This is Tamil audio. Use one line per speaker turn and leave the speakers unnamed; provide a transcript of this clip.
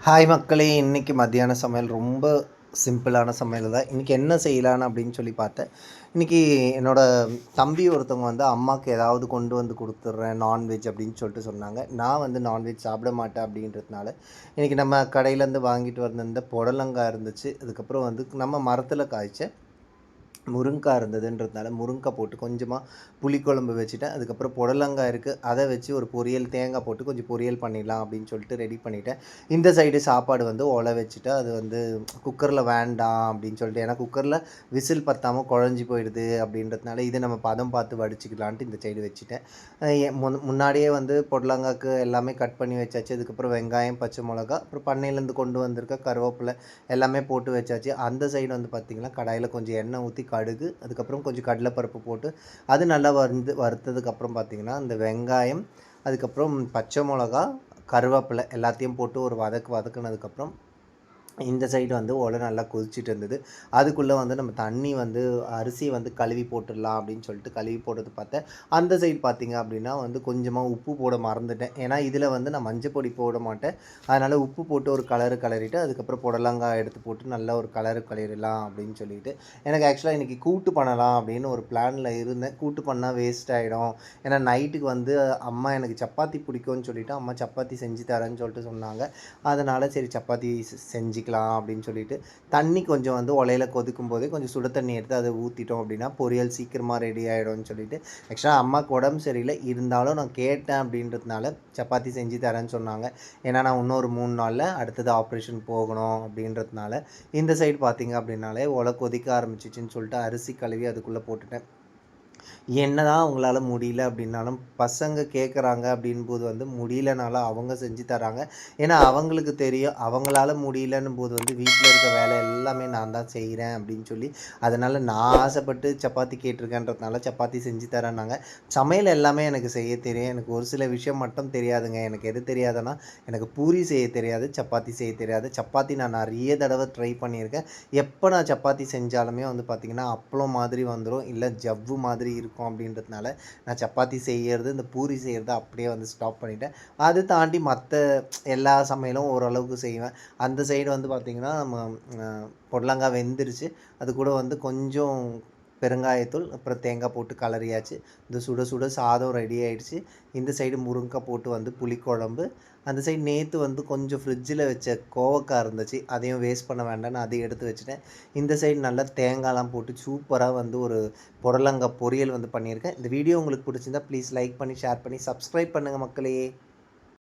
ஹாய் மக்களே! இன்றைக்கி மத்தியான சமையல் ரொம்ப சிம்பிளான சமையல் தான். இன்றைக்கி என்ன செய்யலான்னு அப்படின்னு சொல்லி பார்த்தேன். இன்றைக்கி என்னோடய தம்பி ஒருத்தவங்க வந்து அம்மாவுக்கு ஏதாவது கொண்டு வந்து கொடுத்துட்றேன் நான்வெஜ் அப்படின்னு சொல்லிட்டு சொன்னாங்க. நான் வந்து நான்வெஜ் சாப்பிட மாட்டேன் அப்படின்றதுனால, இன்றைக்கி நம்ம கடையிலேருந்து வாங்கிட்டு வந்திருந்த புடலங்காய் இருந்துச்சு. அதுக்கப்புறம் வந்து நம்ம மரத்தில் காய்ச்ச முருங்காய் இருந்ததுன்றதுனால முருங்காய் போட்டு கொஞ்சமாக புளிக்குழம்பு வச்சுட்டேன். அதுக்கப்புறம் புடலங்காய் இருக்குது, அதை வச்சு ஒரு பொரியல் தேங்காய் போட்டு கொஞ்சம் பொரியல் பண்ணிடலாம் அப்படின்னு சொல்லிட்டு ரெடி பண்ணிட்டேன். இந்த சைடு சாப்பாடு வந்து ஒலை வச்சுட்டு அது வந்து குக்கரில் வேண்டாம் அப்படின்னு சொல்லிட்டு, ஏன்னா குக்கரில் விசில் பத்தாமல் குழஞ்சி போயிடுது அப்படின்றதுனால இதை நம்ம பதம் பார்த்து வடிச்சிக்கலான்ட்டு இந்த சைடு வச்சுட்டேன். முன்னாடியே வந்து புடலங்காய்க்கு எல்லாமே கட் பண்ணி வச்சாச்சு. அதுக்கப்புறம் வெங்காயம், பச்சை மிளகா, அப்புறம் பண்ணையிலேருந்து கொண்டு வந்திருக்க கருவேப்பிலை எல்லாமே போட்டு வச்சாச்சு. அந்த சைடு வந்து பார்த்திங்கன்னா கடாயில் கொஞ்சம் எண்ணெய் ஊற்றி கடுகு, அதுக்கப்புறம் கொஞ்சம் கடலைப்பருப்பு போட்டு அது நல்லா வறுத்ததுக்கப்புறம் பார்த்திங்கன்னா அந்த வெங்காயம், அதுக்கப்புறம் பச்சை மிளகா, கருவேப்பிலை எல்லாத்தையும் போட்டு ஒரு வதக்குனதுக்கப்புறம் இந்த சைடு வந்து நல்லா கொதிச்சுட்டு இருந்தது. அதுக்குள்ளே வந்து நம்ம தண்ணி வந்து அரிசியை வந்து கழுவி போட்டுடலாம் அப்படின்னு சொல்லிட்டு கழுவி போட்டது பார்த்தேன். அந்த சைடு பார்த்திங்க அப்படின்னா வந்து கொஞ்சமாக உப்பு போட மறந்துட்டேன். ஏன்னா இதில் வந்து நான் மஞ்சள் பொடி போட மாட்டேன். அதனால் உப்பு போட்டு ஒரு கலரிட்டு அதுக்கப்புறம் புடலங்காய் எடுத்து போட்டு நல்லா ஒரு கலரிடலாம் அப்படின்னு சொல்லிட்டு, எனக்கு ஆக்சுவலாக இன்றைக்கி கூட்டு பண்ணலாம் அப்படின்னு ஒரு பிளானில் இருந்தேன். கூட்டு பண்ணால் வேஸ்ட் ஆகிடும். ஏன்னா நைட்டுக்கு வந்து அம்மா எனக்கு சப்பாத்தி பிடிக்கும்னு சொல்லிவிட்டு அம்மா சப்பாத்தி செஞ்சு தரேன்னு சொல்லிட்டு சொன்னாங்க. அதனால் சரி சப்பாத்தி செஞ்சுக்கலாம் அப்படின்னு சொல்லிட்டு தண்ணி கொஞ்சம் வந்து உலையில கொதிக்கும் போதே கொஞ்சம் சுடு தண்ணி எடுத்து அதை ஊற்றிட்டோம் அப்படின்னா பொரியல் சீக்கிரமாக ரெடி ஆகிடும்னு சொல்லிட்டு, ஆக்சுவலாக அம்மாவுக்கு உடம்பு சரியில்லை இருந்தாலும் நான் கேட்டேன் அப்படின்றதுனால சப்பாத்தி செஞ்சு தரேன்னு சொன்னாங்க. ஏன்னா நான் இன்னொரு 3 நாளில் அடுத்தது ஆப்ரேஷன் போகணும் அப்படின்றதுனால. இந்த சைடு பார்த்திங்க அப்படின்னாலே உலை கொதிக்க ஆரம்பிச்சிச்சின்னு சொல்லிட்டு அரிசி கழுவி அதுக்குள்ளே போட்டுட்டேன். என்னதான் அவங்களால முடியல அப்படின்னாலும் பசங்க கேட்குறாங்க அப்படின்போது வந்து முடியலனாலும் அவங்க செஞ்சு தராங்க. ஏன்னா அவங்களுக்கு தெரியும் அவங்களால முடியலன்னும் போது வந்து வீட்டில் இருக்க வேலை எல்லாமே நான் தான் செய்கிறேன் அப்படின்னு சொல்லி, அதனால் நான் ஆசைப்பட்டு சப்பாத்தி கேட்டிருக்கேன்றதுனால சப்பாத்தி செஞ்சு தரேன்னாங்க. சமையல் எல்லாமே எனக்கு செய்ய தெரியும். எனக்கு ஒரு சில விஷயம் மட்டும் தெரியாதுங்க. எனக்கு எது தெரியாதுன்னா, எனக்கு பூரி செய்ய தெரியாது, சப்பாத்தி செய்ய தெரியாது. சப்பாத்தி நான் நிறைய தடவை ட்ரை பண்ணியிருக்கேன். எப்போ நான் சப்பாத்தி செஞ்சாலுமே வந்து பார்த்திங்கன்னா அப்பளம் மாதிரி வந்துடும், இல்லை ஜவ்வு மாதிரி இருக்கும் அப்படின்றதுனால நான் சப்பாத்தி செய்கிறது, இந்த பூரி செய்கிறத அப்படியே வந்து ஸ்டாப் பண்ணிட்டேன். அது தாண்டி மற்ற எல்லா சமையலும் ஓரளவுக்கு செய்வேன். அந்த சைடு வந்து பார்த்திங்கன்னா நம்ம புடலங்காய் வெந்துருச்சு. அது கூட வந்து கொஞ்சம் பெருங்காயத்தூள், அப்புறம் தேங்காய் போட்டு கலரியாச்சு. இந்த சுட சுட சாதம் ரெடி ஆகிடுச்சு. இந்த சைடு முருங்கைக்காய் போட்டு வந்து புளிக்குழம்பு. அந்த சைடு நேற்று வந்து கொஞ்சம் ஃப்ரிட்ஜில் வச்ச கோவக்காய் இருந்துச்சு, அதையும் வேஸ்ட் பண்ண வேண்டாம்னு அதையும் எடுத்து வச்சுட்டேன். இந்த சைடு நல்லா தேங்காய்லாம் போட்டு சூப்பராக வந்து ஒரு புடலங்காய் பொரியல் வந்து பண்ணியிருக்கேன். இந்த வீடியோ உங்களுக்கு பிடிச்சிருந்தா ப்ளீஸ் லைக் பண்ணி, ஷேர் பண்ணி, சப்ஸ்கிரைப் பண்ணுங்கள் மக்களே.